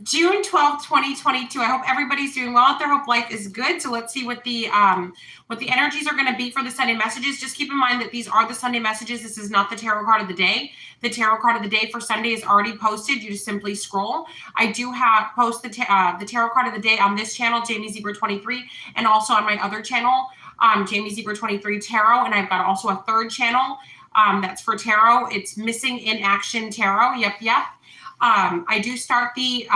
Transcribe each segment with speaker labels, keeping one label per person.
Speaker 1: June 12th, 2022. I hope everybody's doing well out there. Hope life is good. So let's see what the energies are going to be for the Sunday messages. Just keep in mind that these are the Sunday messages. This is not the tarot card of the day. The tarot card of the day for Sunday is already posted. You just simply scroll. I do have post the tarot card of the day on this channel, Jamie Zebra 23, and also on my other channel, Jamie Zebra 23 Tarot. And I've got also a third channel that's for tarot. It's Missing in Action Tarot. Yep. I do start the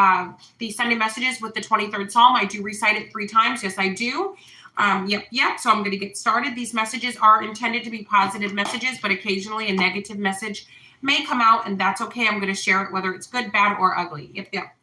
Speaker 1: Sunday messages with the 23rd Psalm. I do recite it 3 times. Yes, I do. Yep. So I'm going to get started. These messages are intended to be positive messages, but occasionally a negative message may come out, and that's okay. I'm going to share it, whether it's good, bad, or ugly. Yep.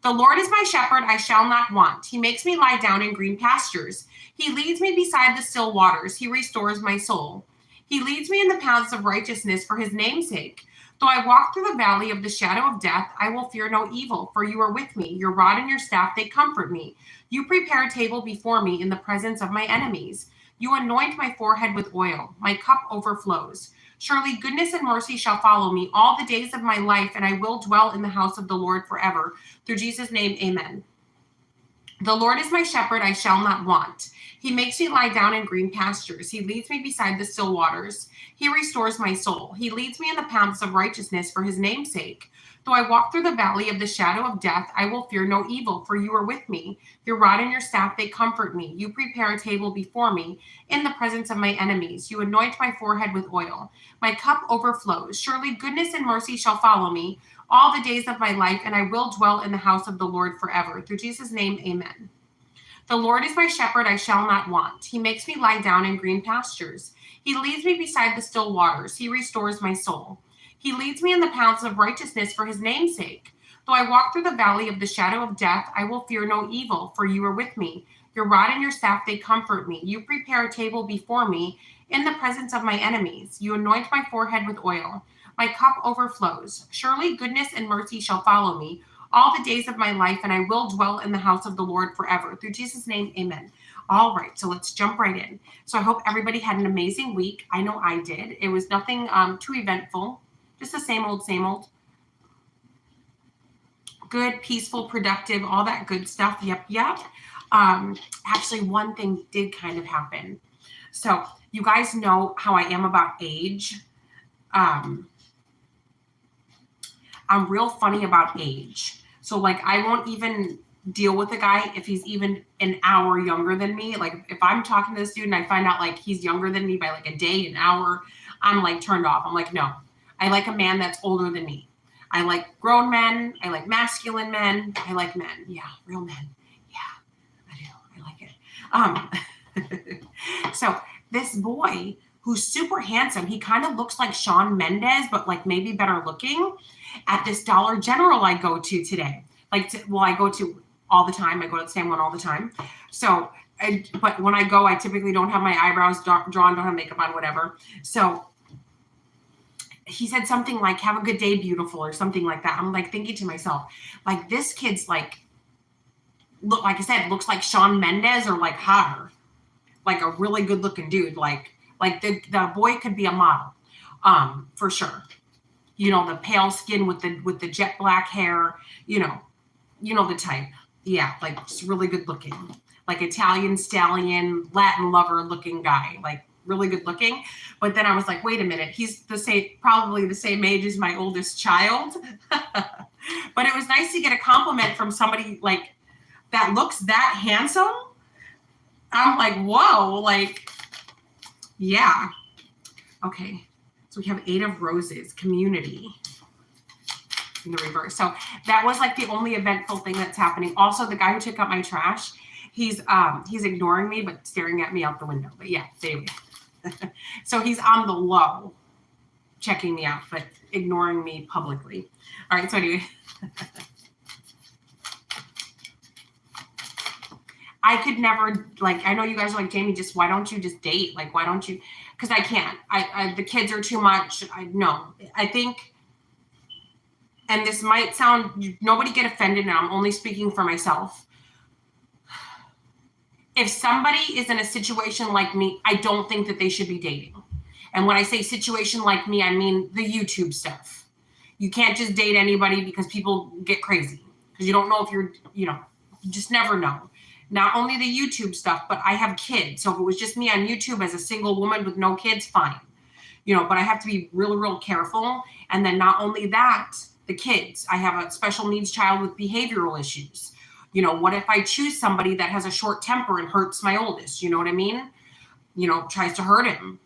Speaker 1: The Lord is my shepherd, I shall not want. He makes me lie down in green pastures. He leads me beside the still waters. He restores my soul. He leads me in the paths of righteousness for his name's sake. Though I walk through the valley of the shadow of death, I will fear no evil, for you are with me. Your rod and your staff, they comfort me. You prepare a table before me in the presence of my enemies. You anoint my forehead with oil. My cup overflows. Surely goodness and mercy shall follow me all the days of my life, and I will dwell in the house of the Lord forever. Through Jesus' name, amen. The Lord is my shepherd, I shall not want. He makes me lie down in green pastures. He leads me beside the still waters. He restores my soul. He leads me in the paths of righteousness for his name's sake. Though I walk through the valley of the shadow of death, I will fear no evil, for you are with me. Your rod and your staff, they comfort me. You prepare a table before me in the presence of my enemies. You anoint my forehead with oil. My cup overflows. Surely goodness and mercy shall follow me all the days of my life, and I will dwell in the house of the Lord forever. Through Jesus' name, amen. The Lord is my shepherd, I shall not want. He makes me lie down in green pastures. He leads me beside the still waters. He restores my soul. He leads me in the paths of righteousness for his name's sake. Though I walk through the valley of the shadow of death, I will fear no evil, for you are with me. Your rod and your staff, they comfort me. You prepare a table before me in the presence of my enemies. You anoint my forehead with oil. My cup overflows. Surely goodness and mercy shall follow me all the days of my life, and I will dwell in the house of the Lord forever. Through Jesus' name, amen. All right, so let's jump right in. So I hope everybody had an amazing week. I know I did. It was nothing too eventful, just the same old, same old. Good, peaceful, productive, all that good stuff. Yep. Actually, one thing did kind of happen. So you guys know how I am about age. I'm real funny about age. So like I won't even deal with a guy if he's even an hour younger than me. Like if I'm talking to this dude and I find out like he's younger than me by like a day, an hour, I'm like turned off. I'm like, no, I like a man that's older than me. I like grown men. I like masculine men. I like men. Yeah, real men. Yeah, I do. I like it. So this boy who's super handsome, he kind of looks like Shawn Mendes, but like maybe better looking, at this Dollar General I go to today. I go to all the time. I go to the same one all the time. So, but when I go, I typically don't have my eyebrows drawn, don't have makeup on, whatever. So he said something like, have a good day, beautiful, or something like that. I'm like thinking to myself, like this kid's like, look, like I said, looks like Shawn Mendes or like hotter, like a really good looking dude. Like the boy could be a model, for sure. You know, the pale skin with the jet black hair, you know the type. Yeah, like just really good looking, like Italian stallion, Latin lover looking guy, like really good looking. But then I was like, wait a minute, he's probably the same age as my oldest child. But it was nice to get a compliment from somebody like that looks that handsome. I'm like, whoa, like, yeah. Okay. So we have 8 of Roses, community in the reverse. So that was like the only eventful thing that's happening. Also, the guy who took out my trash, he's ignoring me, but staring at me out the window. But yeah, anyway. So he's on the low, checking me out, but ignoring me publicly. All right. So anyway, I could never, like, I know you guys are like, Jamie, why don't you just date? Like, why don't you? Because I can't. The kids are too much. I think, and this might sound, nobody get offended, and I'm only speaking for myself. If somebody is in a situation like me, I don't think that they should be dating. And when I say situation like me, I mean the YouTube stuff. You can't just date anybody because people get crazy. because you don't know if you just never know. Not only the YouTube stuff, but I have kids. So if it was just me on YouTube as a single woman with no kids, fine. But I have to be real, real careful. And then not only that, the kids. I have a special needs child with behavioral issues. What if I choose somebody that has a short temper and hurts my oldest? You know what I mean? Tries to hurt him,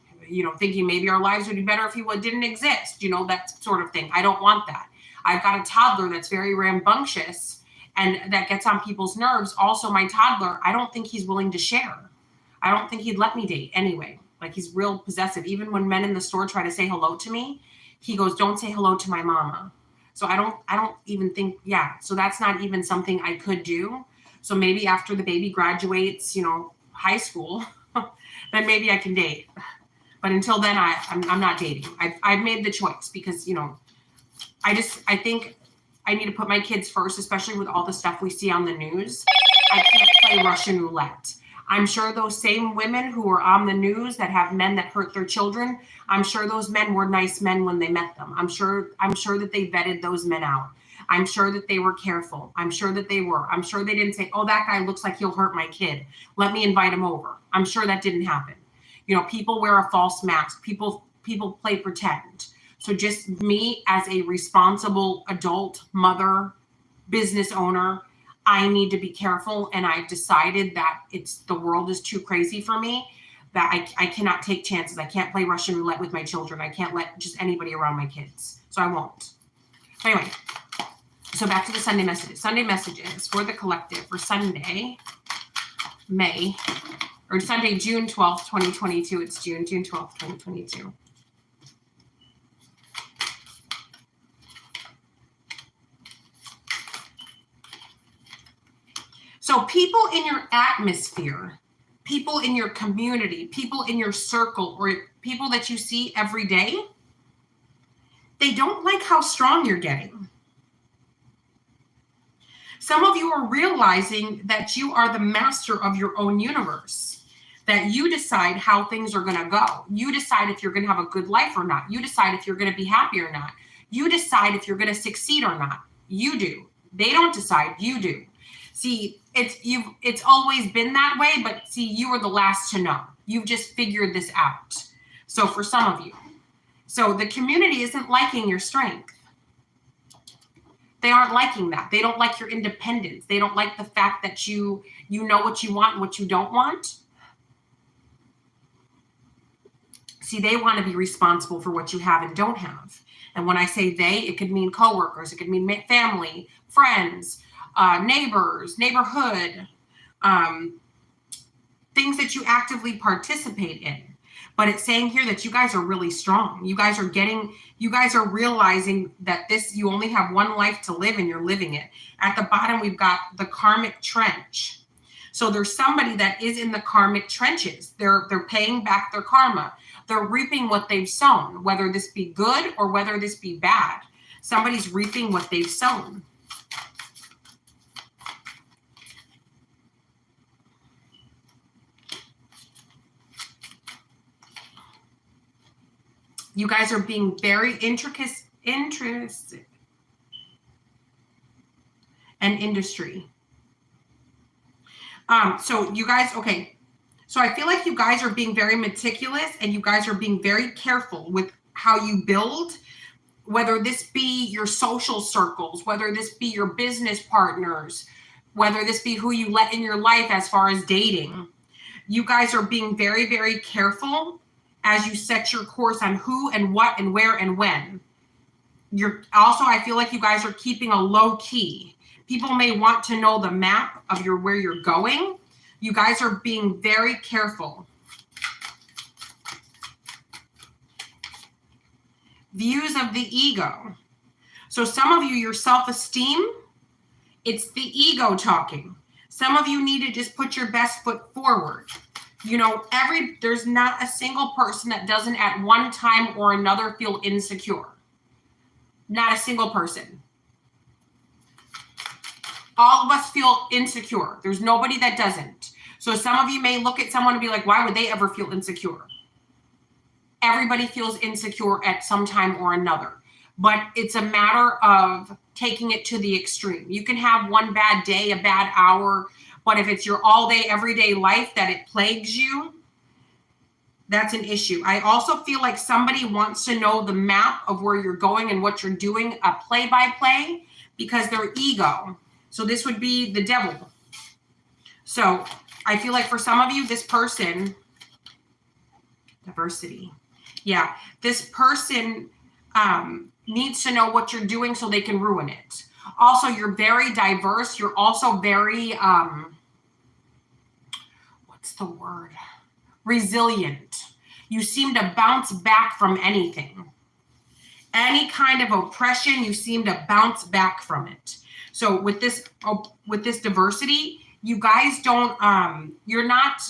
Speaker 1: thinking maybe our lives would be better if he didn't exist, that sort of thing. I don't want that. I've got a toddler that's very rambunctious and that gets on people's nerves. Also, my toddler, I don't think he's willing to share. I don't think he'd let me date anyway. Like, he's real possessive. Even when men in the store try to say hello to me, he goes, "Don't say hello to my mama." So I don't even think, so that's not even something I could do. So maybe after the baby graduates, high school, then maybe I can date. But until then, I'm not dating. I've made the choice because, I think I need to put my kids first, especially with all the stuff we see on the news. I can't play Russian roulette. I'm sure those same women who are on the news that have men that hurt their children, I'm sure those men were nice men when they met them. I'm sure that they vetted those men out. I'm sure that they were careful. I'm sure that they were. I'm sure they didn't say, "Oh, that guy looks like he'll hurt my kid. Let me invite him over." I'm sure that didn't happen. People wear a false mask. People play pretend. So just me as a responsible adult mother, business owner, I need to be careful. And I've decided that the world is too crazy for me, that I cannot take chances. I can't play Russian roulette with my children. I can't let just anybody around my kids. So I won't. Anyway, so back to the Sunday messages. Sunday messages for the collective for Sunday, Sunday, June 12th, 2022. It's June 12th, 2022. So people in your atmosphere, people in your community, people in your circle, or people that you see every day, they don't like how strong you're getting. Some of you are realizing that you are the master of your own universe, that you decide how things are going to go. You decide if you're going to have a good life or not. You decide if you're going to be happy or not. You decide if you're going to succeed or not. You do. They don't decide. You do. See, it's always been that way, but see, you are the last to know. You've just figured this out. So for some of you. So the community isn't liking your strength. They aren't liking that. They don't like your independence. They don't like the fact that you know what you want and what you don't want. See, they want to be responsible for what you have and don't have. And when I say they, it could mean coworkers, it could mean family, friends, neighbors, neighborhood, things that you actively participate in. But it's saying here that you guys are really strong. You guys are realizing that you only have one life to live and you're living it. At the bottom, we've got the karmic trench. So there's somebody that is in the karmic trenches. They're paying back their karma. They're reaping what they've sown, whether this be good or whether this be bad. Somebody's reaping what they've sown. You guys are being very intricate and industry. So you guys, okay. So I feel like you guys are being very meticulous and you guys are being very careful with how you build, whether this be your social circles, whether this be your business partners, whether this be who you let in your life as far as dating. You guys are being very, very careful as you set your course on who and what and where and when. I feel like you guys are keeping a low key. People may want to know the map of where you're going. You guys are being very careful. Views of the ego. So some of you, your self-esteem, it's the ego talking. Some of you need to just put your best foot forward. There's not a single person that doesn't at one time or another feel insecure. Not a single person. All of us feel insecure. There's nobody that doesn't. So some of you may look at someone and be like, why would they ever feel insecure? Everybody feels insecure at some time or another. but it's a matter of taking it to the extreme. You can have one bad day, a bad hour, but if it's your all day, everyday life that it plagues you, that's an issue. I also feel like somebody wants to know the map of where you're going and what you're doing, a play-by-play, because their ego. So this would be the devil. So I feel like for some of you, this person, diversity. Yeah, this person needs to know what you're doing so they can ruin it. Also, you're very diverse. You're also very, what's the word? Resilient. You seem to bounce back from anything. Any kind of oppression, you seem to bounce back from it. So with this diversity, you guys don't you're not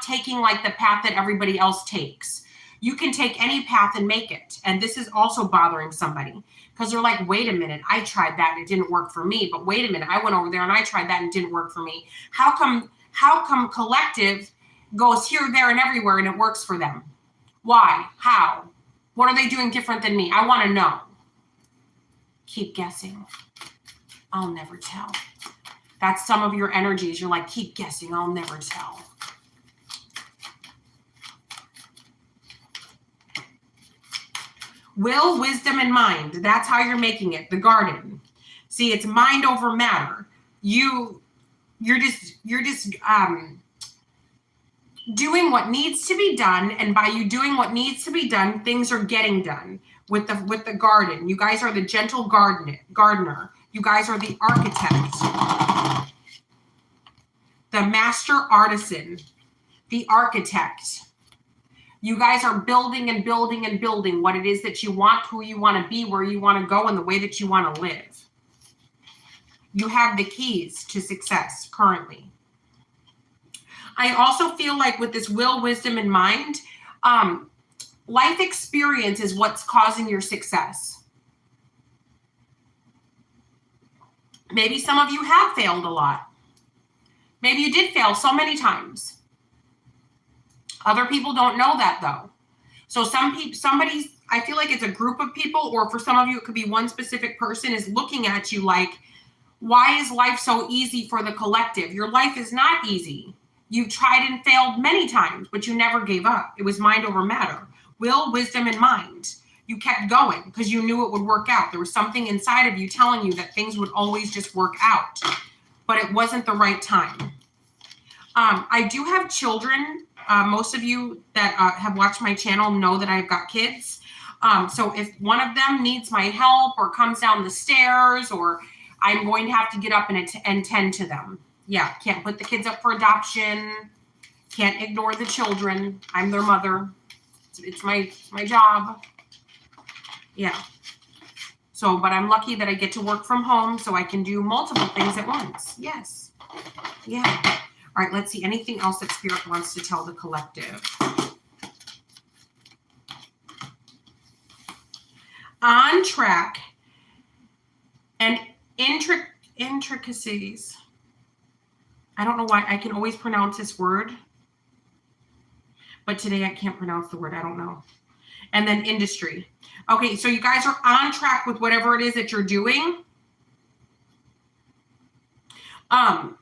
Speaker 1: taking like the path that everybody else takes. You can take any path and make it. And this is also bothering somebody because they're like, wait a minute, I tried that and it didn't work for me. But wait a minute, I went over there and I tried that and it didn't work for me. How come collective goes here, there, and everywhere and it works for them? Why? How? What are they doing different than me? I want to know. Keep guessing. I'll never tell. That's some of your energies. You're like, keep guessing. I'll never tell. Will, wisdom, and mind. That's how you're making it. The garden. See, it's mind over matter. You're just doing what needs to be done, and by you doing what needs to be done, things are getting done with the garden. You guys are the gentle gardener. You guys are the architect, the master artisan, the architect. You guys are building and building and building what it is that you want, who you want to be, where you want to go, and the way that you want to live. You have the keys to success currently. I also feel like with this will, wisdom, and mind, life experience is what's causing your success. Maybe some of you have failed a lot. Maybe you did fail so many times. Other people don't know that though. So I feel like it's a group of people, or for some of you, it could be one specific person is looking at you like, why is life so easy for the collective? Your life is not easy. You've tried and failed many times, but you never gave up. It was mind over matter. Will, wisdom, and mind. You kept going because you knew it would work out. There was something inside of you telling you that things would always just work out, but it wasn't the right time. I do have children. Most of you that have watched my channel know that I've got kids. So if one of them needs my help or comes down the stairs, or I'm going to have to get up and tend to them. Yeah, can't put the kids up for adoption. Can't ignore the children. I'm their mother. It's my job. Yeah. So, but I'm lucky that I get to work from home so I can do multiple things at once. Yes. Yeah. All right, let's see. Anything else that Spirit wants to tell the collective? On track and intricacies. I don't know why I can always pronounce this word, but today I can't pronounce the word. I don't know. And then industry. Okay, so you guys are on track with whatever it is that you're doing. Because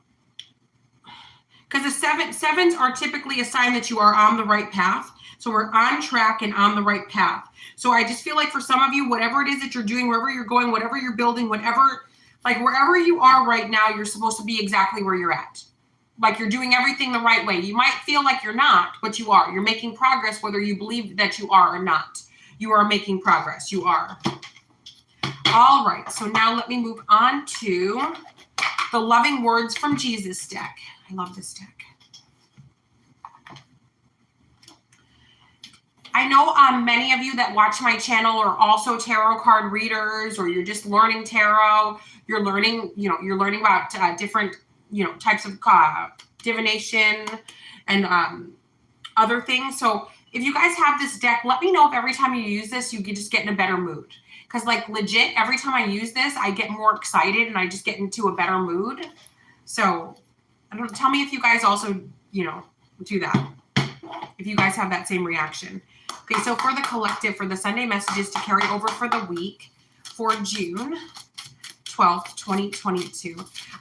Speaker 1: the sevens are typically a sign that you are on the right path. So we're on track and on the right path. So I just feel like for some of you, whatever it is that you're doing, wherever you're going, whatever you're building, wherever you are right now, you're supposed to be exactly where you're at. Like you're doing everything the right way. You might feel like you're not, but you are. You're making progress whether you believe that you are or not. You are making progress. You are. All right. So now let me move on to the Loving Words from Jesus deck. I love this deck. I know many of you that watch my channel are also tarot card readers, or you're just learning tarot. You're learning about different, types of divination and other things. So if you guys have this deck, let me know if every time you use this, you can just get in a better mood. Because like legit, every time I use this, I get more excited and I just get into a better mood. So tell me if you guys also, do that. If you guys have that same reaction. Okay, so for the collective, for the Sunday messages to carry over for the week, for June 12th, 2022.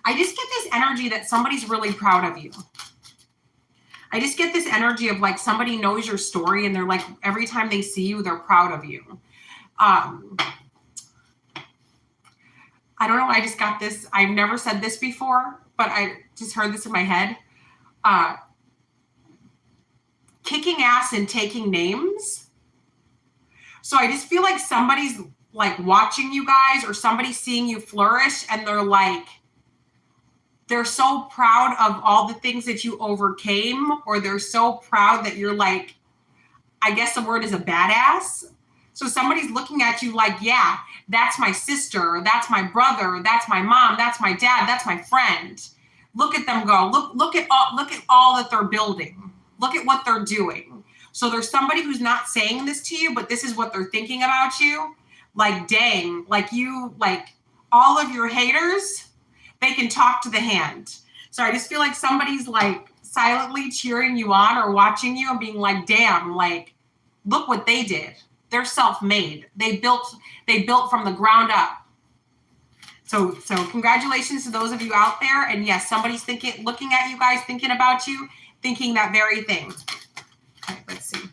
Speaker 1: I just get this energy that somebody's really proud of you. I just get this energy of like somebody knows your story and they're like, every time they see you, they're proud of you. I don't know. I just got this. I've never said this before, but I just heard this in my head. Kicking ass and taking names. So I just feel like somebody's like watching you guys or somebody seeing you flourish and they're like, they're so proud of all the things that you overcame, or they're so proud that you're like, I guess the word is a badass. So somebody's looking at you like, yeah, that's my sister, that's my brother, that's my mom, that's my dad, that's my friend. Look at them go. Look at all that they're building. Look at what they're doing. So there's somebody who's not saying this to you, but this is what they're thinking about you. Like, dang, like you, like all of your haters, they can talk to the hand. So I just feel like somebody's like silently cheering you on or watching you and being like, damn, like, look what they did. They're self-made. They built from the ground up. So congratulations to those of you out there. And yes, somebody's looking at you guys, thinking about you, thinking that very thing. Okay, let's see.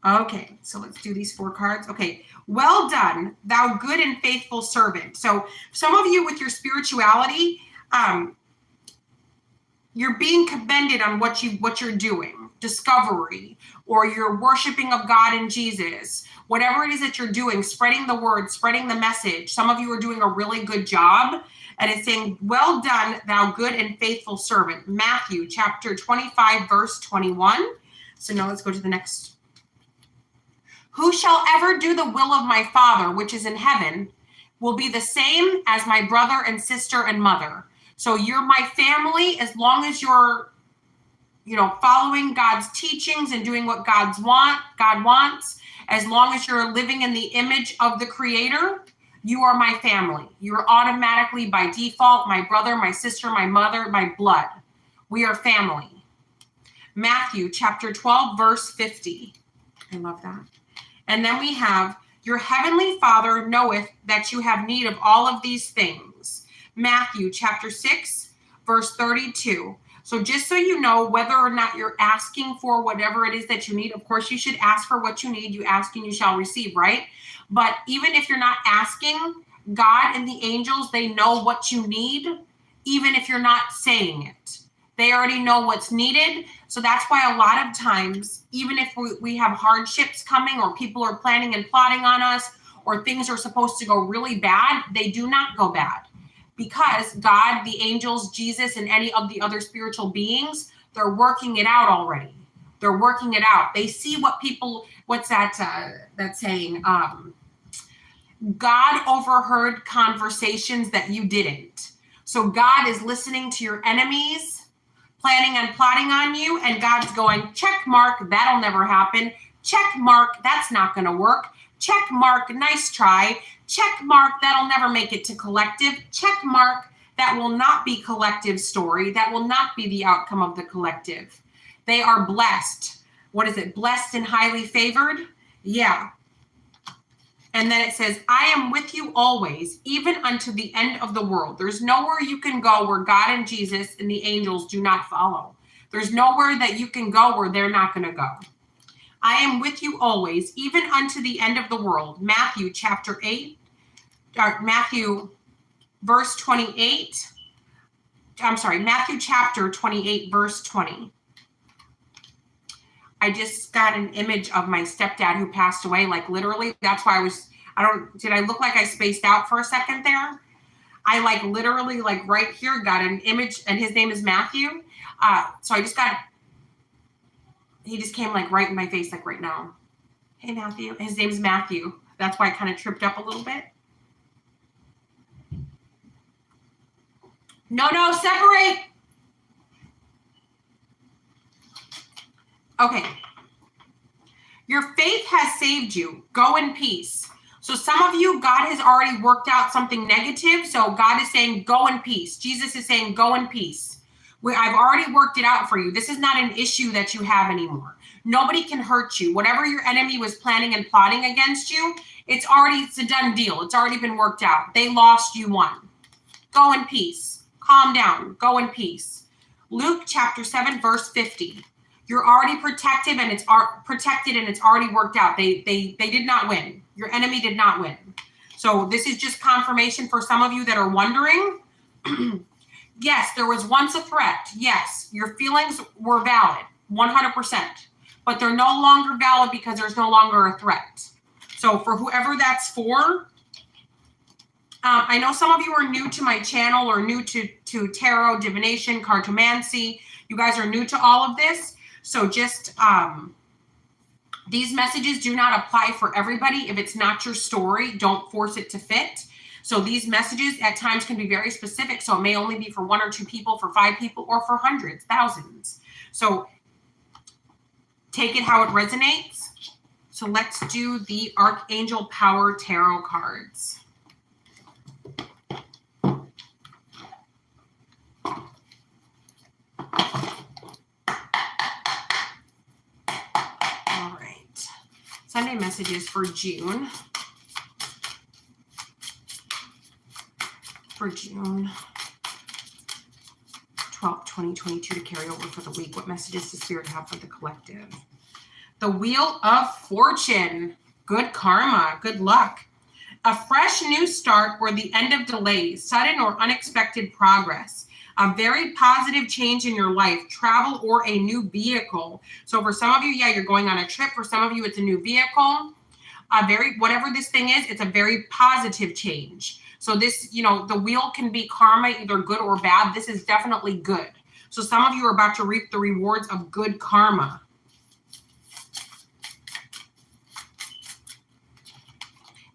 Speaker 1: Okay, so let's do these 4 cards. Okay. Well done, thou good and faithful servant. So some of you with your spirituality, you're being commended on what you're doing, discovery, or you're worshiping of God and Jesus, whatever it is that you're doing, spreading the word, spreading the message. Some of you are doing a really good job. And it's saying, well done, thou good and faithful servant. Matthew chapter 25, verse 21. So now let's go to the next. Who shall ever do the will of my Father, which is in heaven, will be the same as my brother and sister and mother. So you're my family as long as you're, following God's teachings and doing what God wants. As long as you're living in the image of the Creator, you are my family. You're automatically by default my brother, my sister, my mother, my blood. We are family. Matthew chapter 12, verse 50. I love that. And then we have, your heavenly Father knoweth that you have need of all of these things. Matthew chapter 6, verse 32. So just so you know whether or not you're asking for whatever it is that you need, of course you should ask for what you need. You ask and you shall receive, right? But even if you're not asking, God and the angels, they know what you need, even if you're not saying it. They already know what's needed. So that's why a lot of times, even if we have hardships coming or people are planning and plotting on us or things are supposed to go really bad, they do not go bad. Because God, the angels, Jesus, and any of the other spiritual beings, they're working it out already. They're working it out. They see what's that saying? God overheard conversations that you didn't. So God is listening to your enemies, planning and plotting on you, and God's going, check mark, that'll never happen. Check mark, that's not going to work. Check mark, nice try. Check mark, that'll never make it to collective. Check mark, that will not be collective story. That will not be the outcome of the collective. They are blessed. What is it? Blessed and highly favored? Yeah. And then it says, I am with you always, even unto the end of the world. There's nowhere you can go where God and Jesus and the angels do not follow. There's nowhere that you can go where they're not going to go. I am with you always, even unto the end of the world. Matthew chapter 8, Matthew verse 28. I'm sorry, Matthew chapter 28, verse 20. I just got an image of my stepdad who passed away, like literally. That's why did I look like I spaced out for a second there? I like literally like right here got an image, and his name is Matthew. So he just came like right in my face, like right now. Hey, Matthew. His name is Matthew. That's why I kind of tripped up a little bit. No, separate. Okay. Your faith has saved you. Go in peace. So some of you, God has already worked out something negative. So God is saying, go in peace. Jesus is saying, go in peace. I've already worked it out for you. This is not an issue that you have anymore. Nobody can hurt you. Whatever your enemy was planning and plotting against you, it's a done deal. It's already been worked out. They lost, you won. Go in peace. Calm down. Go in peace. Luke chapter 7, verse 50. You're already protected and it's already worked out. They did not win. Your enemy did not win. So this is just confirmation for some of you that are wondering. Yes, there was once a threat. Yes, your feelings were valid, 100%. But they're no longer valid because there's no longer a threat. So for whoever that's for, I know some of you are new to my channel or new to tarot, divination, cartomancy. You guys are new to all of this. So just these messages do not apply for everybody. If it's not your story, don't force it to fit. So these messages at times can be very specific. So it may only be for 1 or 2 people, for 5 people, or for hundreds, thousands. So take it how it resonates. So let's do the Archangel Power Tarot cards. All right. Sunday messages for June. For June 12th, 2022 to carry over for the week. What messages does Spirit have for the collective? The Wheel of Fortune. Good karma. Good luck. A fresh new start or the end of delays, sudden or unexpected progress. A very positive change in your life, travel or a new vehicle. So for some of you, yeah, you're going on a trip. For some of you, it's a new vehicle. Whatever this thing is, it's a very positive change. So this, the wheel can be karma, either good or bad. This is definitely good. So some of you are about to reap the rewards of good karma.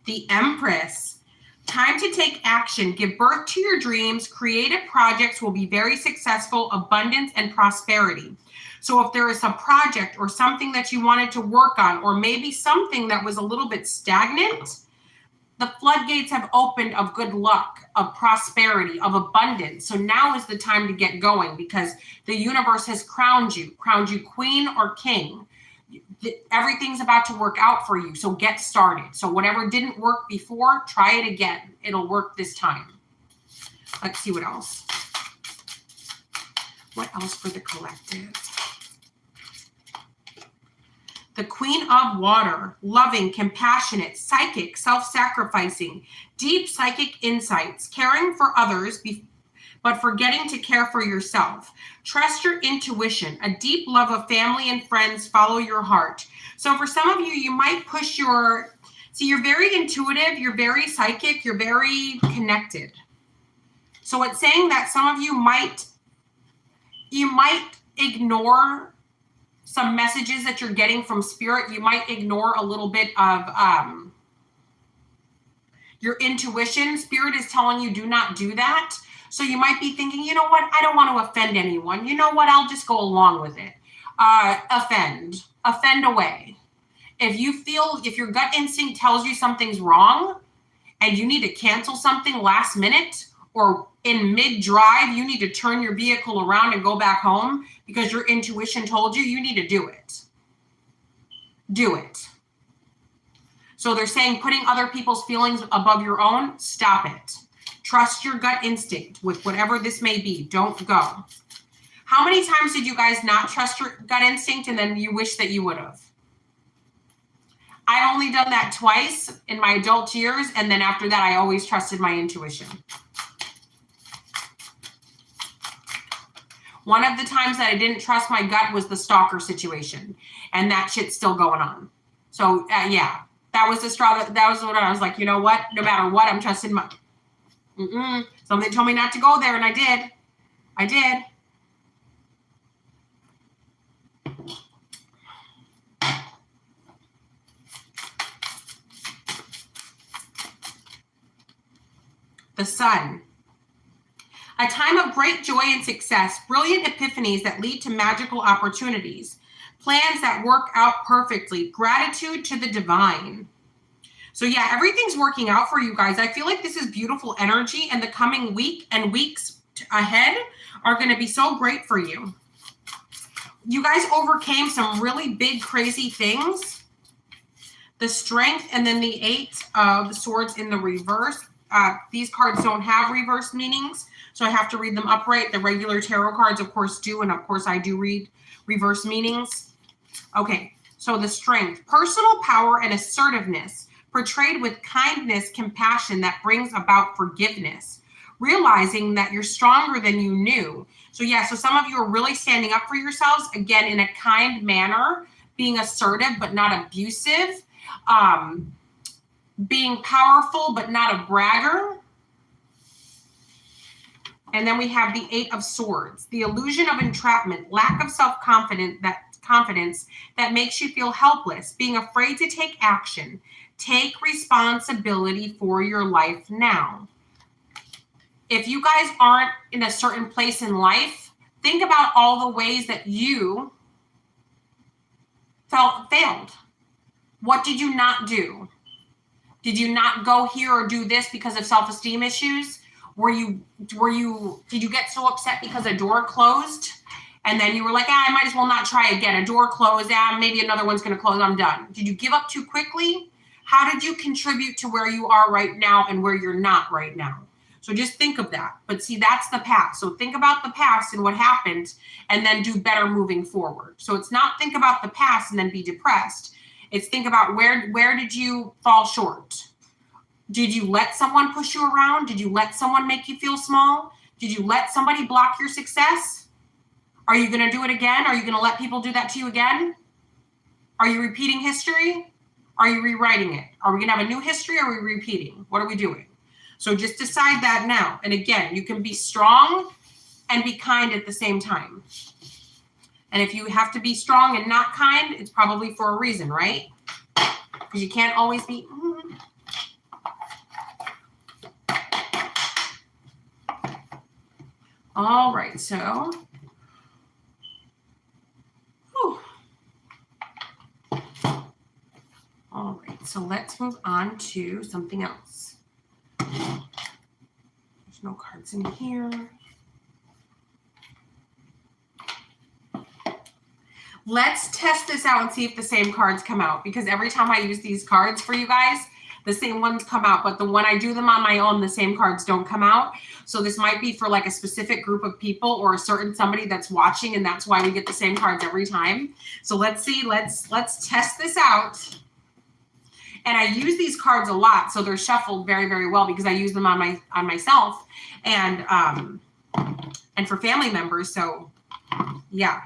Speaker 1: The Empress. Time to take action. Give birth to your dreams. Creative projects will be very successful. Abundance and prosperity. So if there is a project or something that you wanted to work on, or maybe something that was a little bit stagnant, the floodgates have opened of good luck, of prosperity, of abundance. So now is the time to get going because the universe has crowned you queen or king. Everything's about to work out for you. So get started. So whatever didn't work before, try it again. It'll work this time. Let's see what else. What else for the collective? The Queen of Water, loving, compassionate, psychic, self-sacrificing, deep psychic insights, caring for others, but forgetting to care for yourself. Trust your intuition, a deep love of family and friends, follow your heart. So for some of you, you might push you're very intuitive, you're very psychic, you're very connected. So it's saying that some of you might ignore some messages that you're getting from Spirit. You might ignore a little bit of your intuition. Spirit is telling you do not do that. So you might be thinking, you know what? I don't want to offend anyone. You know what? I'll just go along with it. Offend away. If your gut instinct tells you something's wrong and you need to cancel something last minute, or in mid-drive, you need to turn your vehicle around and go back home because your intuition told you need to do it. Do it. So they're saying putting other people's feelings above your own, stop it. Trust your gut instinct with whatever this may be. Don't go. How many times did you guys not trust your gut instinct and then you wish that you would have? I only done that twice in my adult years, and then after that, I always trusted my intuition. One of the times that I didn't trust my gut was the stalker situation, and that shit's still going on. So yeah, that was the straw. That was what I was like, you know what? No matter what, I'm trusting my. Something told me not to go there, and I did. I did. The Sun. A time of great joy and success, brilliant epiphanies that lead to magical opportunities, plans that work out perfectly, gratitude to the divine. So yeah, everything's working out for you guys. I feel like this is beautiful energy, and the coming week and weeks ahead are going to be so great for you. you guys overcame some really big, crazy things. The Strength, and then the 8 of Swords in the reverse. These cards don't have reverse meanings, so I have to read them upright. The regular tarot cards, of course, do, and of course I do read reverse meanings. Okay, so the Strength. Personal power and assertiveness, portrayed with kindness, compassion that brings about forgiveness. Realizing that you're stronger than you knew. So yeah, so some of you are really standing up for yourselves, again, in a kind manner, being assertive but not abusive, being powerful but not a bragger. And then we have the 8 of Swords, the illusion of entrapment, lack of self-confidence that makes you feel helpless, being afraid to take action. Take responsibility for your life now. If you guys aren't in a certain place in life, think about all the ways that you failed. What did you not do? Did you not go here or do this because of self-esteem issues? Did you get so upset because a door closed and then you were like, I might as well not try again. A door closed, maybe another one's going to close, I'm done. Did you give up too quickly? How did you contribute to where you are right now and where you're not right now? So just think of that. But see, that's the past. So think about the past and what happened and then do better moving forward. So it's not think about the past and then be depressed. It's think about where did you fall short? Did you let someone push you around? Did you let someone make you feel small? Did you let somebody block your success? Are you going to do it again? Are you going to let people do that to you again? Are you repeating history? Are you rewriting it? Are we going to have a new history or are we repeating? What are we doing? So just decide that now. And again, you can be strong and be kind at the same time. And if you have to be strong and not kind, it's probably for a reason, right? Because you can't always be. All right, so. Whew. All right, so let's move on to something else. There's no cards in here. Let's test this out and see if the same cards come out, because every time I use these cards for you guys, the same ones come out, but when I do them on my own, the same cards don't come out. So this might be for like a specific group of people or a certain somebody that's watching, and that's why we get the same cards every time. So let's see, let's test this out. And I use these cards a lot, so they're shuffled very, very well because I use them on myself and for family members. So yeah.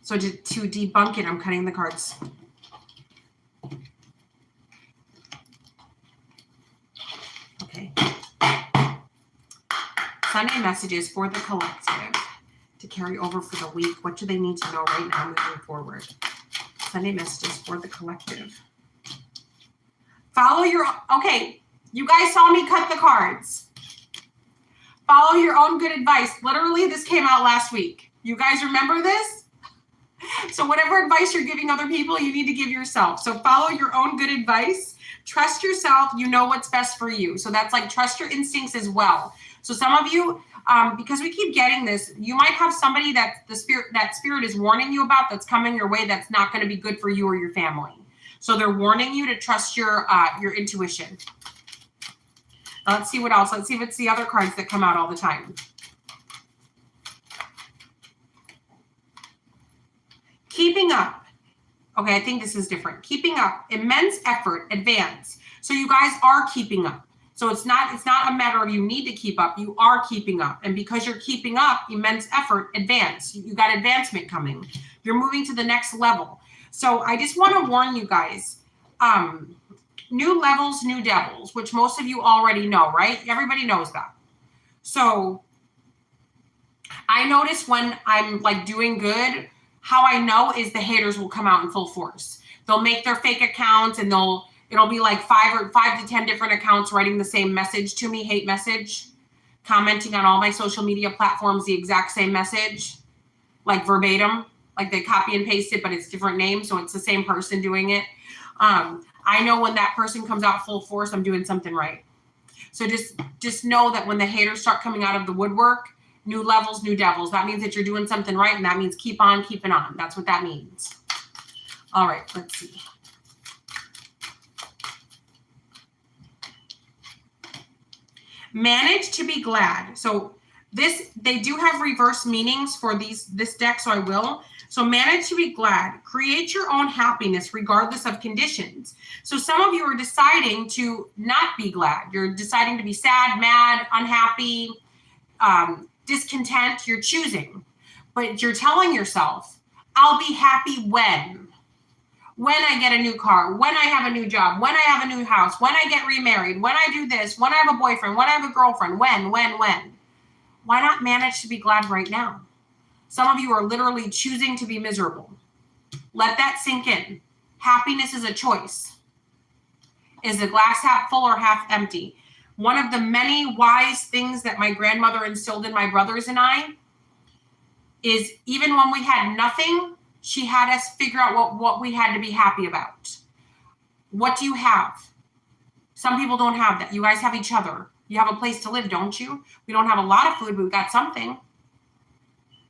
Speaker 1: So to debunk it, I'm cutting the cards. Okay. Sunday messages for the collective to carry over for the week. What do they need to know right now moving forward? Sunday messages for the collective. Follow your, okay, you guys saw me cut the cards. Follow your own good advice. Literally, this came out last week. You guys remember this? So whatever advice you're giving other people, you need to give yourself. So follow your own good advice. Trust yourself. You know what's best for you. So that's like trust your instincts as well. So some of you, because we keep getting this, you might have somebody that spirit is warning you about that's coming your way that's not going to be good for you or your family. So they're warning you to trust your intuition. Now let's see what else. Let's see if it's the other cards that come out all the time. Keeping up. Okay, I think this is different. Keeping up, immense effort, advance. So you guys are keeping up. So it's not a matter of you need to keep up. You are keeping up. And because you're keeping up, immense effort, advance. You got advancement coming. You're moving to the next level. So I just want to warn you guys, new levels, new devils, which most of you already know, right? Everybody knows that. So I notice when I'm like doing good, how I know is the haters will come out in full force. They'll make their fake accounts and it'll be like 5 to 10 different accounts writing the same message to me, hate message, commenting on all my social media platforms, the exact same message, like verbatim, like they copy and paste it, but it's different names. So it's the same person doing it. I know when that person comes out full force, I'm doing something right. So just know that when the haters start coming out of the woodwork, new levels, new devils. That means that you're doing something right, and that means keep on keeping on. That's what that means. All right, let's see. Manage to be glad. So they do have reverse meanings for this deck, so I will. So manage to be glad. Create your own happiness regardless of conditions. So some of you are deciding to not be glad. You're deciding to be sad, mad, unhappy, discontent. You're choosing. But you're telling yourself, I'll be happy when I get a new car, when I have a new job, when I have a new house, when I get remarried, when I do this, when I have a boyfriend, when I have a girlfriend, when. Why not manage to be glad right now? Some of you are literally choosing to be miserable. Let that sink in. Happiness is a choice. Is the glass half full or half empty? One of the many wise things that my grandmother instilled in my brothers and I is even when we had nothing, she had us figure out what we had to be happy about. What do you have? Some people don't have that. You guys have each other. You have a place to live, don't you? We don't have a lot of food, but we got something.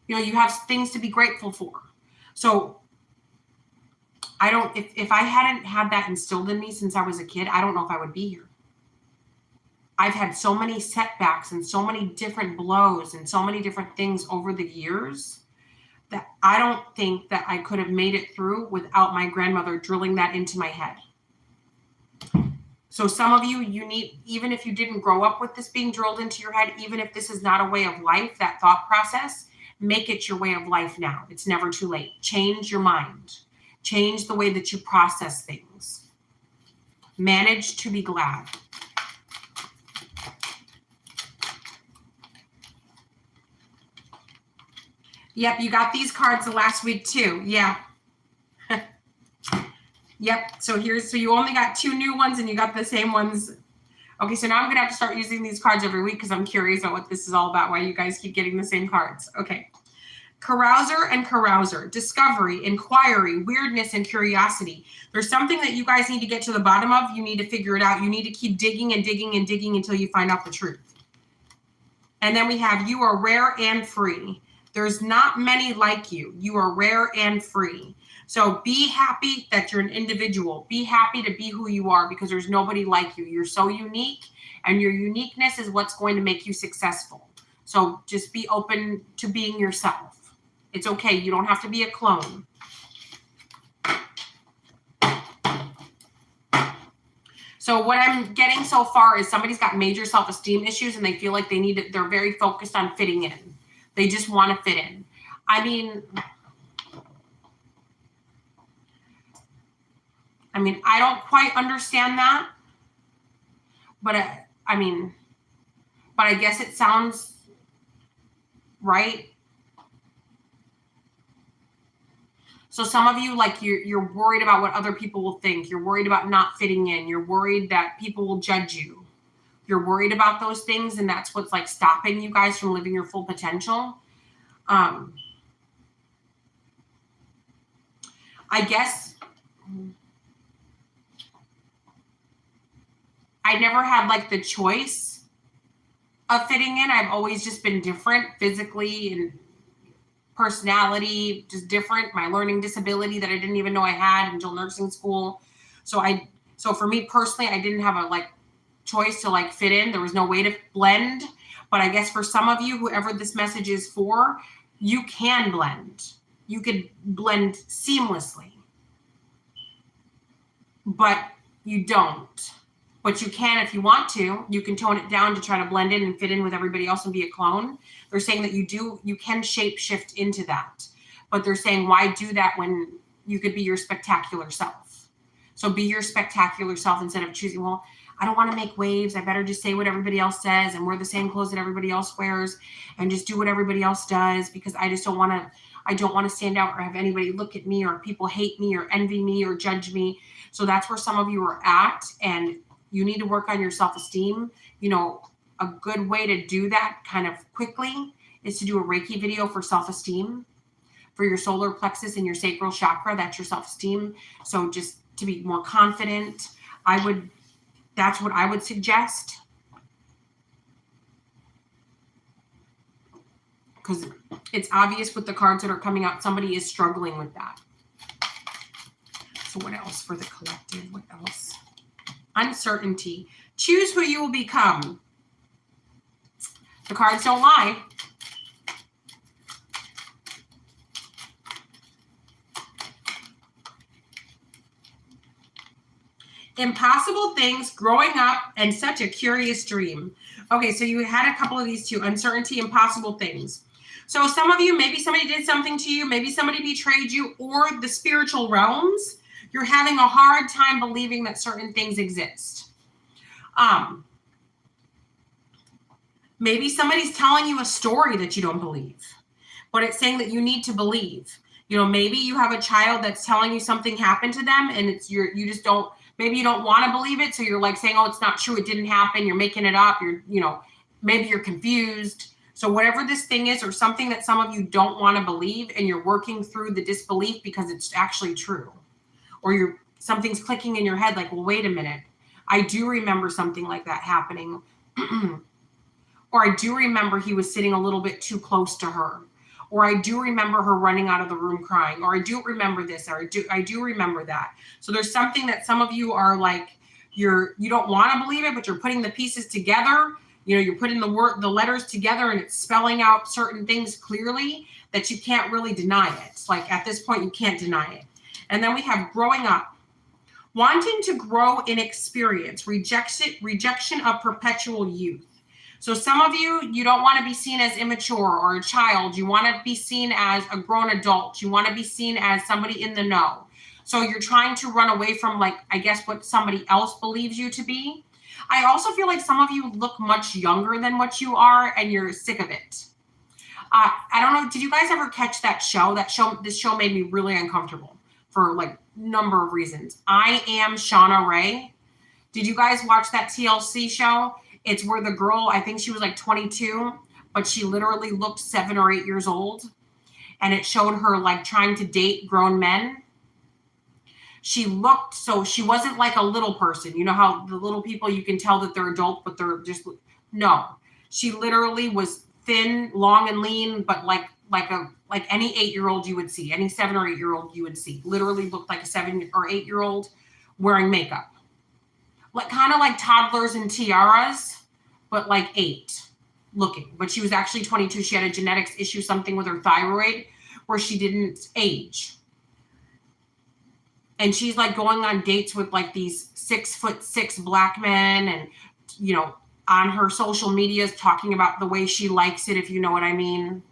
Speaker 1: You know, you have things to be grateful for. So if I hadn't had that instilled in me since I was a kid, I don't know if I would be here. I've had so many setbacks and so many different blows and so many different things over the years that I don't think that I could have made it through without my grandmother drilling that into my head. So some of you need, even if you didn't grow up with this being drilled into your head, even if this is not a way of life, that thought process, make it your way of life now. It's never too late. Change your mind. Change the way that you process things. Manage to be glad. Yep, you got these cards the last week too. Yeah. Yep. So you only got 2 new ones and you got the same ones. Okay, so now I'm going to have to start using these cards every week because I'm curious about what this is all about, why you guys keep getting the same cards. Okay. Carouser and carouser. Discovery, inquiry, weirdness, and curiosity. There's something that you guys need to get to the bottom of. You need to figure it out. You need to keep digging and digging and digging until you find out the truth. And then we have you are rare and free. There's not many like you. You are rare and free. So be happy that you're an individual. Be happy to be who you are because there's nobody like you. You're so unique, and your uniqueness is what's going to make you successful. So just be open to being yourself. It's okay. You don't have to be a clone. So what I'm getting so far is somebody's got major self-esteem issues and they feel like they're very focused on fitting in. They just want to fit in. I mean, I don't quite understand that, but I guess it sounds right. So some of you, like, you're worried about what other people will think. You're worried about not fitting in. You're worried that people will judge you. You're worried about those things, and that's what's like stopping you guys from living your full potential. I guess I never had like the choice of fitting in. I've always just been different physically and personality, just different. My learning disability that I didn't even know I had until nursing school. So for me personally, I didn't have a like choice to like fit in. There was no way to blend. But I guess for some of you, whoever this message is for, you can blend. You could blend seamlessly. But you don't. But you can if you want to. You can tone it down to try to blend in and fit in with everybody else and be a clone. They're saying that you can shape shift into that. But they're saying, why do that when you could be your spectacular self? So be your spectacular self instead of choosing, well, I don't want to make waves. I better just say what everybody else says and wear the same clothes that everybody else wears and just do what everybody else does because I don't want to stand out or have anybody look at me or people hate me or envy me or judge me. So that's where some of you are at, and you need to work on your self-esteem. You know, a good way to do that kind of quickly is to do a Reiki video for self-esteem, for your solar plexus and your sacral chakra. That's your self-esteem. So just to be more confident, that's what I would suggest. because it's obvious with the cards that are coming out, somebody is struggling with that. So what else for the collective? What else? Uncertainty. Choose who you will become. The cards don't lie. Impossible things, growing up, and such a curious dream. Okay, so you had a couple of these two, uncertainty, impossible things. So some of you, maybe somebody did something to you, maybe somebody betrayed you, or the spiritual realms, you're having a hard time believing that certain things exist. Maybe somebody's telling you a story that you don't believe, but it's saying that you need to believe. You know, maybe you have a child that's telling you something happened to them, and it's you just don't. Maybe you don't want to believe it, so you're like saying, "Oh, it's not true. It didn't happen." You're making it up. Maybe you're confused. So whatever this thing is, or something that some of you don't want to believe, and you're working through the disbelief because it's actually true, or something's clicking in your head, like, "Well, wait a minute. I do remember something like that happening." Or I do remember he was sitting a little bit too close to her. Or I do remember her running out of the room crying. Or I do remember this. Or I do remember that. So there's something that some of you are like, you don't want to believe it, but you're putting the pieces together. You're putting the letters together, and it's spelling out certain things clearly that you can't really deny it. Like at this point, you can't deny it. And then we have growing up. Wanting to grow in experience. Rejection of perpetual youth. So some of you don't want to be seen as immature or a child. You want to be seen as a grown adult. You want to be seen as somebody in the know. So you're trying to run away from, like, I guess what somebody else believes you to be. I also feel like some of you look much younger than what you are, and you're sick of it. I don't know. Did you guys ever catch that show? This show made me really uncomfortable for like number of reasons. I Am Shauna Rae. Did you guys watch that TLC show? It's where the girl, I think she was like 22, but she literally looked 7 or 8 years old. And it showed her like trying to date grown men. She wasn't like a little person. You know how the little people, you can tell that they're adult, but they're just, no. She literally was thin, long and lean, but like any 8-year-old you would see, any 7 or 8-year-old you would see. Literally looked like a 7 or 8-year-old wearing makeup. Like kind of like toddlers and tiaras, but like 8 looking. But she was actually 22. She had a genetics issue, something with her thyroid, where she didn't age. And she's like going on dates with like these 6'6" black men, and on her social media is talking about the way she likes it, if you know what I mean.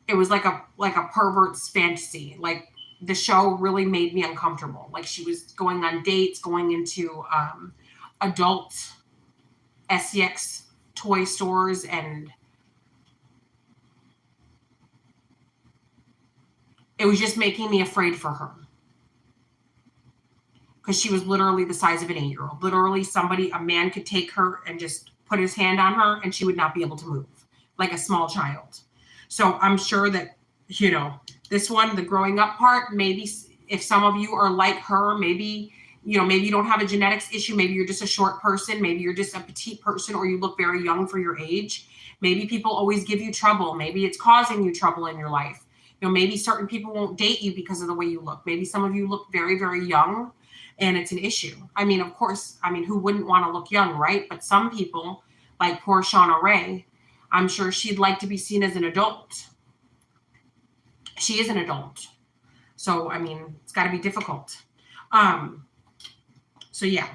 Speaker 1: It was like a pervert's fantasy. Like, the show really made me uncomfortable. Like, she was going on dates, going into adult SEX toy stores, and it was just making me afraid for her. Because she was literally the size of an 8-year-old. Literally a man could take her and just put his hand on her, and she would not be able to move, like a small child. So I'm sure that, this one, the growing up part, maybe if some of you are like her, maybe you don't have a genetics issue. Maybe you're just a short person. Maybe you're just a petite person, or you look very young for your age. Maybe people always give you trouble. Maybe it's causing you trouble in your life. Maybe certain people won't date you because of the way you look. Maybe some of you look very, very young, and it's an issue. I mean, of course, who wouldn't want to look young, right? But some people, like poor Shauna Rae, I'm sure she'd like to be seen as an adult. She is an adult. So, it's got to be difficult. So, yeah.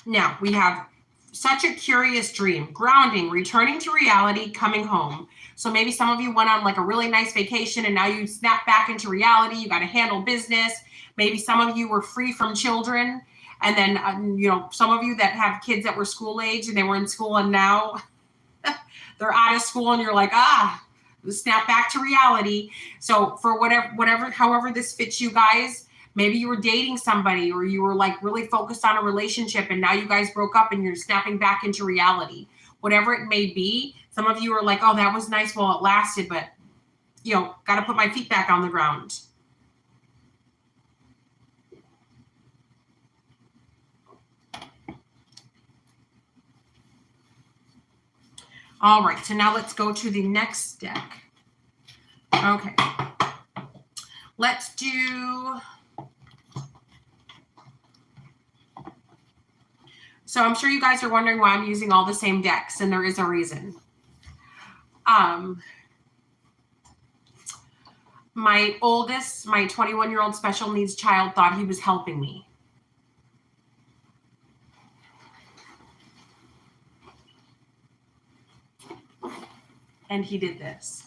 Speaker 1: Now, we have such a curious dream. Grounding, returning to reality, coming home. So maybe some of you went on like a really nice vacation, and now you snap back into reality. You got to handle business. Maybe some of you were free from children. And then, some of you that have kids that were school age and they were in school, and now they're out of school, and you're like, snap back to reality. So for however this fits you guys, maybe you were dating somebody, or you were like really focused on a relationship, and now you guys broke up and you're snapping back into reality. Whatever it may be, some of you are like, oh, that was nice while it lasted, but got to put my feet back on the ground. All right, so now let's go to the next deck. Okay. Let's do... So I'm sure you guys are wondering why I'm using all the same decks, and there is a reason. My oldest, my 21-year-old special needs child, thought he was helping me. And he did this.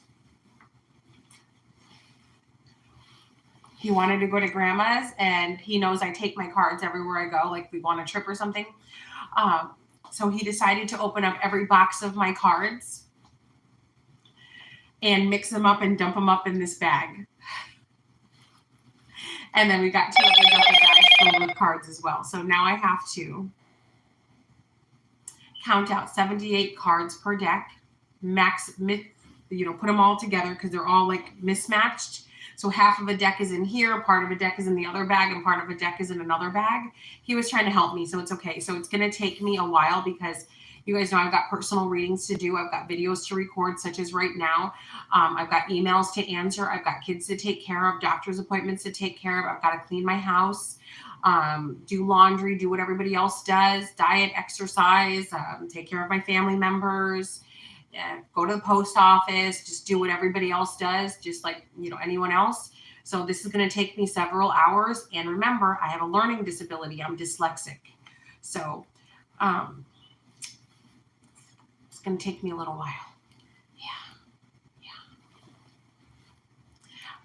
Speaker 1: He wanted to go to grandma's, and he knows I take my cards everywhere I go, like we go on a trip or something. So he decided to open up every box of my cards and mix them up and dump them up in this bag. And then we got 2 other duffel bags filled with cards as well. So now I have to count out 78 cards per deck, put them all together because they're all like mismatched. So half of a deck is in here, part of a deck is in the other bag, and part of a deck is in another bag. He was trying to help me, so it's okay. So it's going to take me a while because you guys know I've got personal readings to do. I've got videos to record, such as right now. I've got emails to answer. I've got kids to take care of, doctor's appointments to take care of. I've got to clean my house, do laundry, do what everybody else does, diet, exercise, take care of my family members, go to the post office, just do what everybody else does, just like, anyone else. So this is going to take me several hours. And remember, I have a learning disability. I'm dyslexic. So it's going to take me a little while.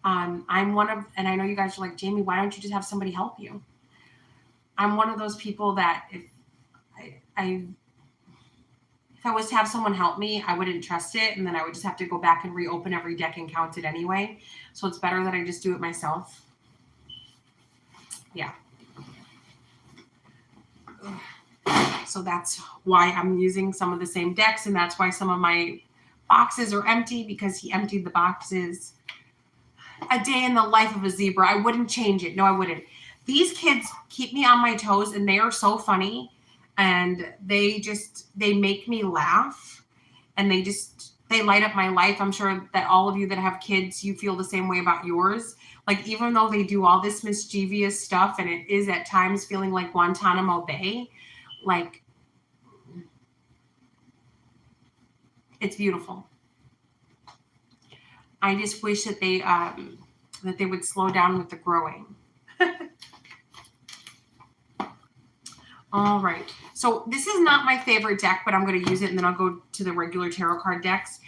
Speaker 1: I'm one of, and I know you guys are like, Jamie, why don't you just have somebody help you? I'm one of those people that if I was to have someone help me, I wouldn't trust it. And then I would just have to go back and reopen every deck and count it anyway. So it's better that I just do it myself. Yeah. So that's why I'm using some of the same decks. And that's why some of my boxes are empty, because he emptied the boxes. A day in the life of a zebra. I wouldn't change it. No, I wouldn't. These kids keep me on my toes, and they are so funny. And they make me laugh, and they light up my life. I'm sure that all of you that have kids, you feel the same way about yours. Like, even though they do all this mischievous stuff, and it is at times feeling like Guantanamo Bay, like, it's beautiful. I just wish that they would slow down with the growing. All right. So this is not my favorite deck, but I'm going to use it, and then I'll go to the regular tarot card decks.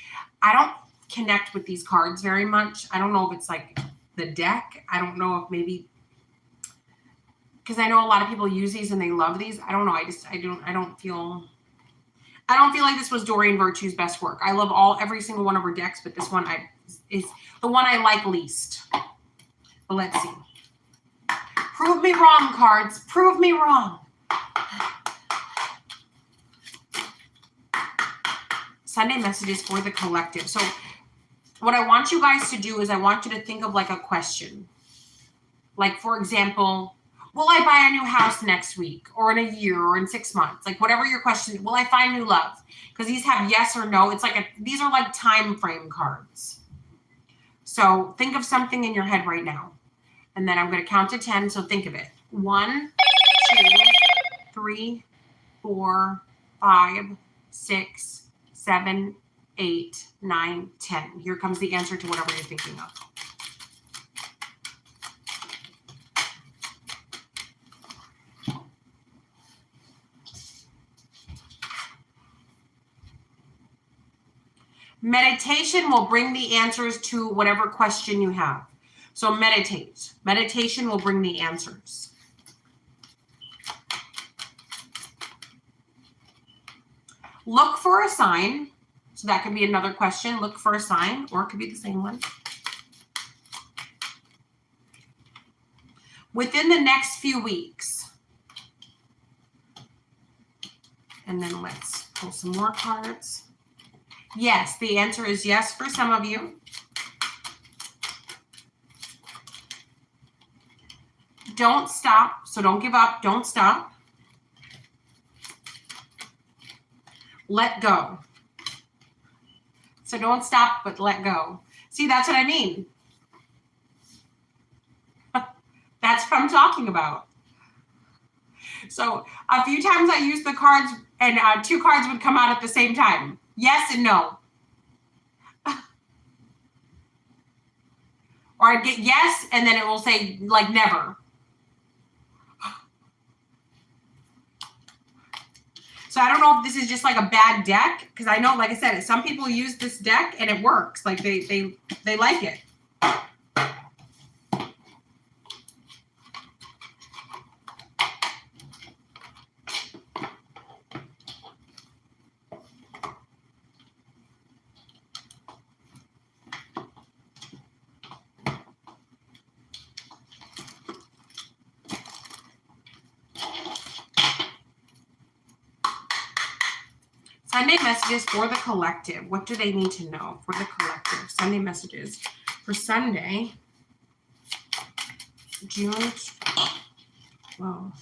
Speaker 1: I don't connect with these cards very much. I don't know if it's like the deck. I don't know if maybe, because I know a lot of people use these and they love these. I don't know. I don't feel like this was Doreen Virtue's best work. I love every single one of her decks, but this one is the one I like least. But let's see. Prove me wrong, cards. Prove me wrong. Sunday messages for the collective. So what I want you guys to do is I want you to think of like a question. Like, for example, will I buy a new house next week, or in a year, or in 6 months? Like, whatever your question, will I find new love? Because these have yes or no. It's like these are like time frame cards. So think of something in your head right now. And then I'm going to count to 10. So think of it. 1, 2, 3, 4, 5, 6, 7, 8, 9, 10. Here comes the answer to whatever you're thinking of. Meditation will bring the answers to whatever question you have. So meditate. Meditation will bring the answers. Look for a sign. So that could be another question. Look for a sign, or it could be the same one. Within the next few weeks. And then let's pull some more cards. Yes, the answer is yes for some of you. Don't stop. So don't give up. Don't stop. Let go. So don't stop, but let go. See, that's what I mean. That's what I'm talking about. So a few times I used the cards and 2 cards would come out at the same time. Yes and no. Or I'd get yes, and then it will say like never. So I don't know if this is just like a bad deck, because I know, like I said, some people use this deck and it works. Like they like it. Sunday messages for the collective. What do they need to know for the collective? Sunday messages for Sunday, June 12th.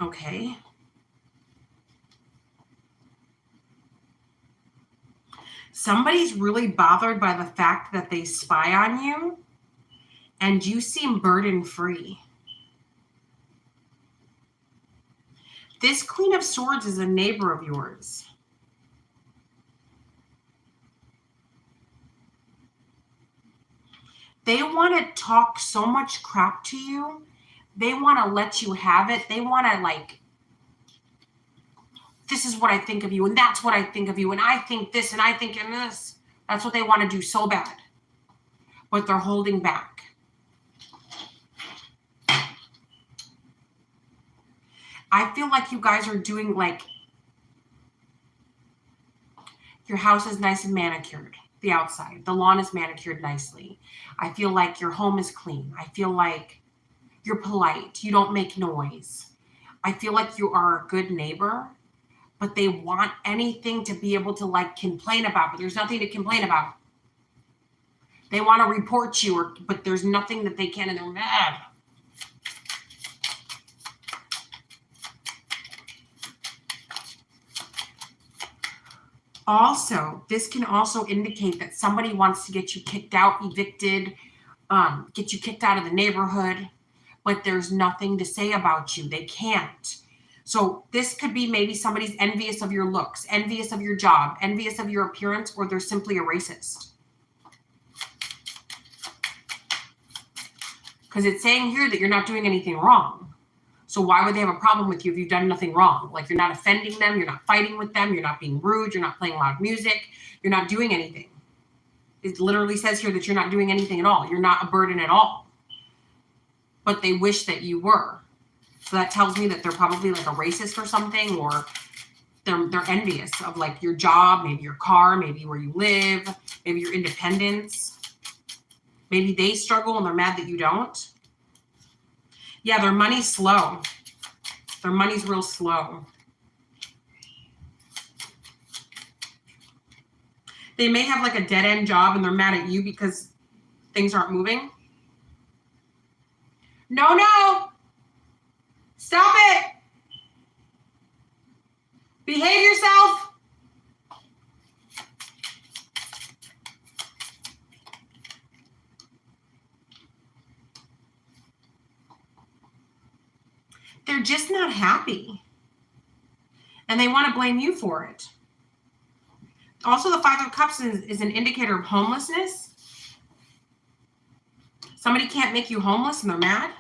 Speaker 1: Okay. Somebody's really bothered by the fact that they spy on you, and you seem burden-free. This Queen of Swords is a neighbor of yours. They want to talk so much crap to you. They want to let you have it. They want to like, this is what I think of you, and that's what I think of you, and I think this, and I think in this. That's what they want to do so bad. But they're holding back. I feel like you guys are doing like, your house is nice and manicured, the outside. The lawn is manicured nicely. I feel like your home is clean. I feel like you're polite. You don't make noise. I feel like you are a good neighbor, but they want anything to be able to like complain about, but there's nothing to complain about. They want to report you, but there's nothing that they can, and they're mad. Also, this can also indicate that somebody wants to get you kicked out, evicted, get you kicked out of the neighborhood, but there's nothing to say about you. They can't. So this could be maybe somebody's envious of your looks, envious of your job, envious of your appearance, or they're simply a racist. Because it's saying here that you're not doing anything wrong. So why would they have a problem with you if you've done nothing wrong? Like, you're not offending them, you're not fighting with them, you're not being rude, you're not playing loud music, you're not doing anything. It literally says here that you're not doing anything at all. You're not a burden at all. But they wish that you were. So that tells me that they're probably like a racist or something, or they're envious of like your job, maybe your car, maybe where you live, maybe your independence. Maybe they struggle and they're mad that you don't. Yeah, their money's slow. Their money's real slow. They may have like a dead-end job and they're mad at you because things aren't moving. No. Stop it. Behave yourself. They're just not happy. And they want to blame you for it. Also, the Five of Cups is an indicator of homelessness. Somebody can't make you homeless and they're mad.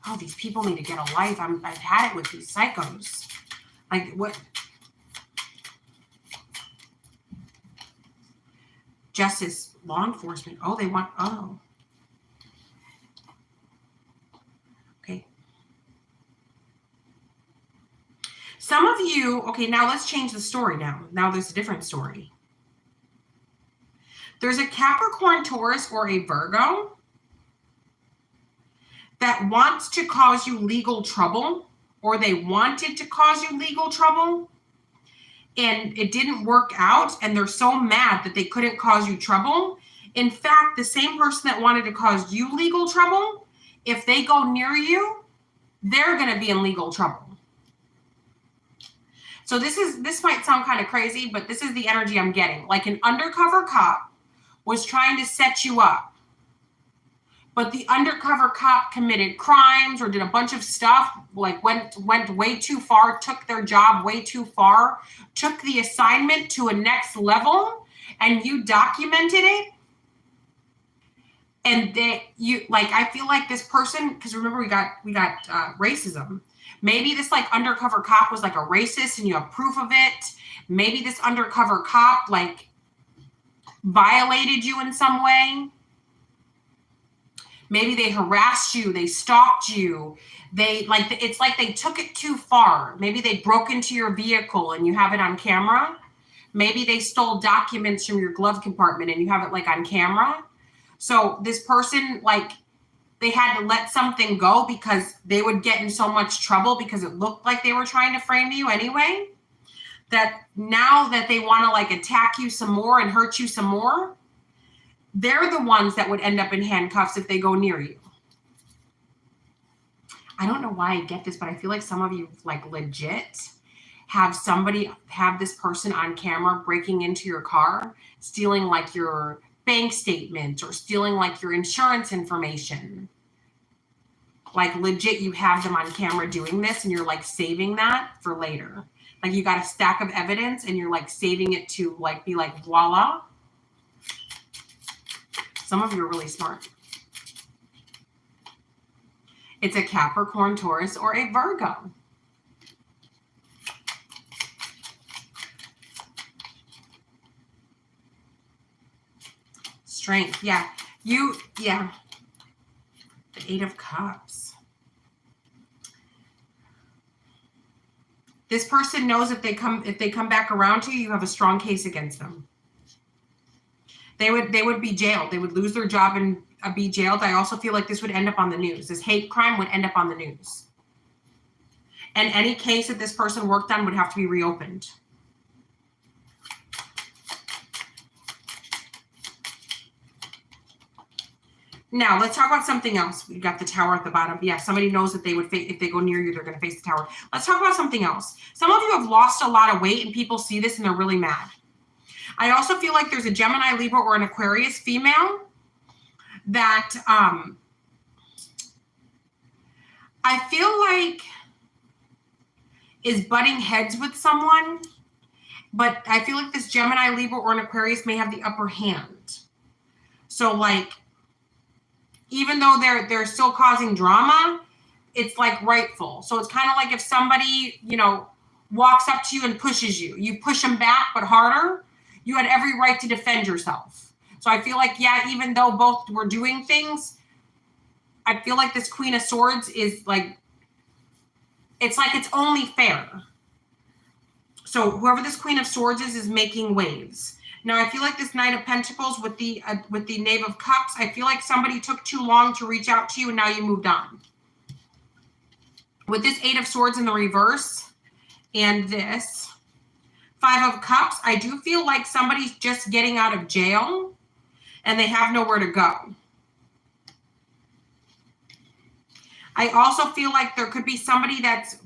Speaker 1: Oh, these people need to get a life. I've had it with these psychos. Like, what? Justice, law enforcement. Oh, they want, oh. Okay. Some of you, okay, now let's change the story now. Now there's a different story. There's a Capricorn, Taurus, or a Virgo that wants to cause you legal trouble or they wanted to cause you legal trouble and it didn't work out and they're so mad that they couldn't cause you trouble. In fact, the same person that wanted to cause you legal trouble, if they go near you, they're going to be in legal trouble. So this might sound kind of crazy, but this is the energy I'm getting. Like an undercover cop was trying to set you up, but the undercover cop committed crimes or did a bunch of stuff, like went way too far, took their job way too far, took the assignment to a next level, and you documented it. And I feel like this person, because remember we got racism. Maybe this like undercover cop was like a racist and you have proof of it. Maybe this undercover cop like violated you in some way. Maybe they harassed you, they stalked you. It's like they took it too far. Maybe they broke into your vehicle and you have it on camera. Maybe they stole documents from your glove compartment and you have it like on camera. So this person, like, they had to let something go because they would get in so much trouble because it looked like they were trying to frame you anyway, that now that they want to like attack you some more and hurt you some more, they're the ones that would end up in handcuffs if they go near you. I don't know why I get this, but I feel like some of you like legit have this person on camera breaking into your car, stealing like your bank statement or stealing like your insurance information. Like legit, you have them on camera doing this and you're like saving that for later. Like you got a stack of evidence and you're like saving it to like be like, voila. Some of you are really smart. It's a Capricorn, Taurus, or a Virgo. Strength, yeah. The Eight of Cups. This person knows if they come back around to you, you have a strong case against them. They would be jailed. They would lose their job and be jailed. I also feel like this would end up on the news. This hate crime would end up on the news. And any case that this person worked on would have to be reopened. Now, let's talk about something else. We got the Tower at the bottom. Yeah, somebody knows that they would if they go near you, they're going to face the Tower. Let's talk about something else. Some of you have lost a lot of weight and people see this and they're really mad. I also feel like there's a Gemini, Libra, or an Aquarius female that I feel like is butting heads with someone, but I feel like this Gemini, Libra, or an Aquarius may have the upper hand. So like, even though they're still causing drama, it's like rightful. So it's kind of like if somebody, walks up to you and pushes you, you push them back, but harder, you had every right to defend yourself. So I feel like, yeah, even though both were doing things, I feel like this Queen of Swords is like, it's like it's only fair. So whoever this Queen of Swords is making waves. Now, I feel like this Knight of Pentacles with the Knave of Cups, I feel like somebody took too long to reach out to you and now you moved on. With this Eight of Swords in the reverse and this Five of Cups, I do feel like somebody's just getting out of jail and they have nowhere to go. I also feel like there could be somebody that's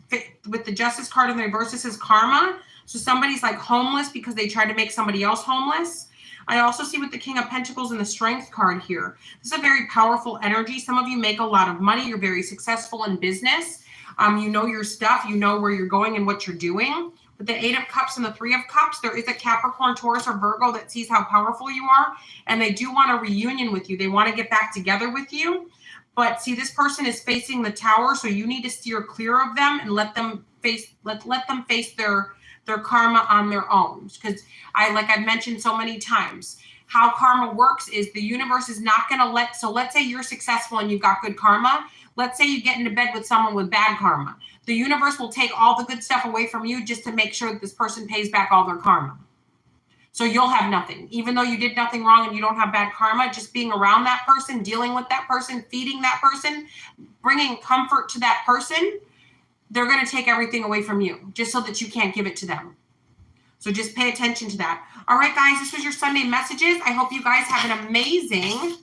Speaker 1: with the Justice card in the reverse. This is karma. So somebody's like homeless because they tried to make somebody else homeless. I also see with the King of Pentacles and the Strength card here. This is a very powerful energy. Some of you make a lot of money. You're very successful in business. You know your stuff. You know where you're going and what you're doing. With the Eight of Cups and the Three of Cups, there is a Capricorn, Taurus, or Virgo that sees how powerful you are. And they do want a reunion with you. They want to get back together with you. But see, this person is facing the Tower. So you need to steer clear of them and let them face their karma on their own. Because I've mentioned so many times, how karma works is the universe is not going to so let's say you're successful and you've got good karma. Let's say you get into bed with someone with bad karma. The universe will take all the good stuff away from you just to make sure that this person pays back all their karma. So you'll have nothing. Even though you did nothing wrong and you don't have bad karma, just being around that person, dealing with that person, feeding that person, bringing comfort to that person, they're going to take everything away from you just so that you can't give it to them. So just pay attention to that. All right, guys, this was your Sunday messages. I hope you guys have an amazing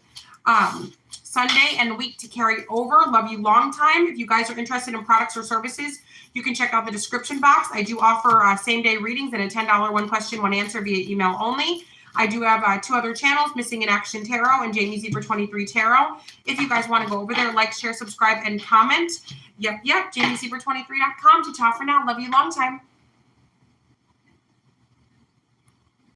Speaker 1: Sunday and week to carry over. Love you long time. If you guys are interested in products or services, you can check out the description box. I do offer same-day readings and a $10 one question, one answer via email only. I do have 2 other channels, Missing in Action Tarot and Jamie Zebra 23 Tarot. If you guys want to go over there, like, share, subscribe, and comment. Yep, JamieZebra23.com to talk for now. Love you long time.